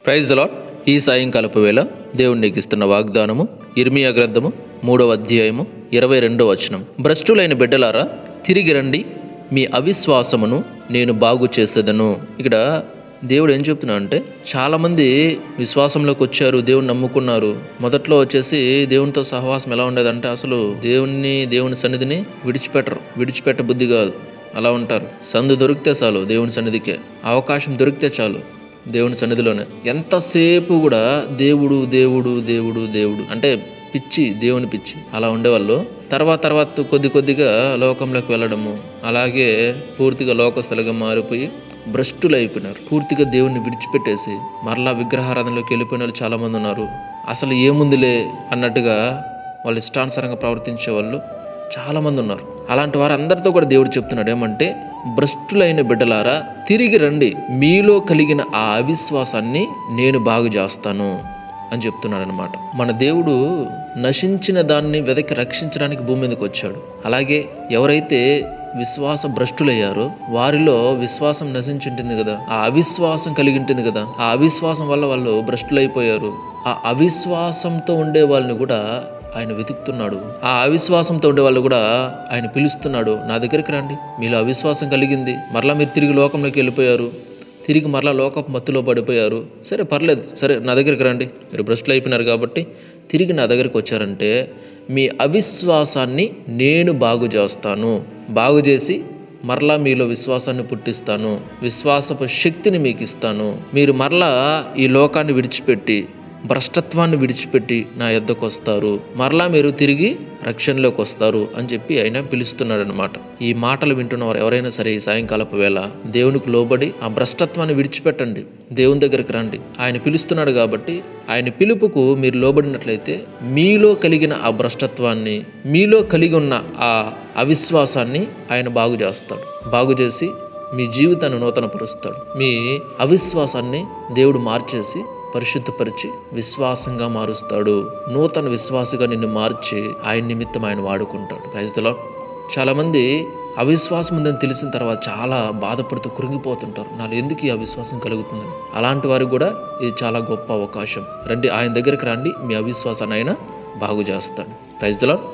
Praise the lord. ఈ సాయంకాలపు వేళ దేవుడు నీకు ఇస్తున్న వాగ్దానము ఇర్మియా గ్రంథము 3వ అధ్యాయము 22వ వచనం. భ్రష్టులైన బిడ్డలారా తిరిగి రండి, మీ అవిశ్వాసమును నేను బాగు చేసేదను. ఇక్కడ దేవుడు ఏం చెప్తున్నా అంటే, చాలామంది విశ్వాసంలోకి వచ్చారు, దేవుని నమ్ముకున్నారు. మొదట్లో వచ్చేసి దేవునితో సహవాసం ఎలా ఉండేదంటే, అసలు దేవుని సన్నిధిని విడిచిపెట్ట బుద్ధి కాదు, అలా ఉంటారు. సందు దొరికితే చాలు దేవుని సన్నిధికే, అవకాశం దొరికితే చాలు దేవుని సన్నిధిలోనే ఎంతసేపు కూడా దేవుడు దేవుడు దేవుడు దేవుడు అంటే పిచ్చి, దేవుని పిచ్చి అలా ఉండేవాళ్ళు. తర్వాత కొద్దిగా లోకంలోకి వెళ్ళడము, అలాగే పూర్తిగా లోకస్తులుగా మారిపోయి భ్రష్టులు అయిపోయినారు. పూర్తిగా దేవుణ్ణి విడిచిపెట్టేసి మరలా విగ్రహారాధనలోకి వెళ్ళిపోయిన వాళ్ళు చాలామంది ఉన్నారు. అసలు ఏముందిలే అన్నట్టుగా వాళ్ళు ఇష్టానుసారంగా ప్రవర్తించే వాళ్ళు చాలామంది ఉన్నారు. అలాంటి వారందరితో కూడా దేవుడు చెప్తున్నాడు ఏమంటే, భ్రష్టులైన బిడ్డలారా తిరిగి రండి, మీలో కలిగిన ఆ అవిశ్వాసాన్ని నేను బాగు చేస్తాను అని చెప్తున్నాడు అనమాట. మన దేవుడు నశించిన దాన్ని వెదకి రక్షించడానికి భూమి మీదకి వచ్చాడు. అలాగే ఎవరైతే విశ్వాస భ్రష్టులయ్యారో వారిలో విశ్వాసం నశించుంటుంది కదా, ఆ అవిశ్వాసం కలిగి ఉంటుంది కదా, ఆ అవిశ్వాసం వల్ల వాళ్ళు భ్రష్టులైపోయారు. ఆ అవిశ్వాసంతో ఉండే వాళ్ళని కూడా ఆయన వెతుకుతున్నాడు. ఆ అవిశ్వాసంతో ఉండే వాళ్ళు కూడా ఆయన పిలుస్తున్నాడు, నా దగ్గరికి రండి, మీలో అవిశ్వాసం కలిగింది, మరలా మీరు తిరిగి లోకంలోకి వెళ్ళిపోయారు, తిరిగి మరలా లోకపు మత్తులో పడిపోయారు, సరే పర్లేదు, సరే నా దగ్గరికి రండి, మీరు భ్రష్టులు అయిపోయినారు కాబట్టి తిరిగి నా దగ్గరికి వచ్చారంటే మీ అవిశ్వాసాన్ని నేను బాగు చేస్తాను, బాగు చేసి మరలా మీలో విశ్వాసాన్ని పుట్టిస్తాను, విశ్వాసపు శక్తిని మీకు ఇస్తాను, మీరు మరలా ఈ లోకాన్ని విడిచిపెట్టి భ్రష్టత్వాన్ని విడిచిపెట్టి నా యొద్దకు వస్తారు, మరలా మీరు తిరిగి రక్షణలోకి వస్తారు అని చెప్పి ఆయన పిలుస్తున్నాడు అనమాట. ఈ మాటలు వింటున్నవారు ఎవరైనా సరే ఈ సాయంకాలపు వేళ దేవునికి లోబడి ఆ భ్రష్టత్వాన్ని విడిచిపెట్టండి, దేవుని దగ్గరికి రండి. ఆయన పిలుస్తున్నాడు కాబట్టి ఆయన పిలుపుకు మీరు లోబడినట్లయితే మీలో కలిగిన ఆ భ్రష్టత్వాన్ని, మీలో కలిగి ఉన్న ఆ అవిశ్వాసాన్ని ఆయన బాగు చేస్తాడు. బాగు చేసి మీ జీవితాన్ని నూతనపరుస్తాడు. మీ అవిశ్వాసాన్ని దేవుడు మార్చేసి పరిశుద్ధపరిచి విశ్వాసంగా మారుస్తాడు. నూతన విశ్వాసగా నిన్ను మార్చి ఆయన నిమిత్తం ఆయన వాడుకుంటాడు. Praise the Lord. చాలామంది అవిశ్వాసం ఉందని తెలిసిన తర్వాత చాలా బాధపడుతూ కృంగిపోతుంటారు, నాలో ఎందుకు ఈ అవిశ్వాసం కలుగుతుంది. అలాంటి వారికి కూడా ఇది చాలా గొప్ప అవకాశం. రండి, ఆయన దగ్గరికి రండి, మీ అవిశ్వాసాన్ని ఆయన బాగు చేస్తాడు. Praise the lord.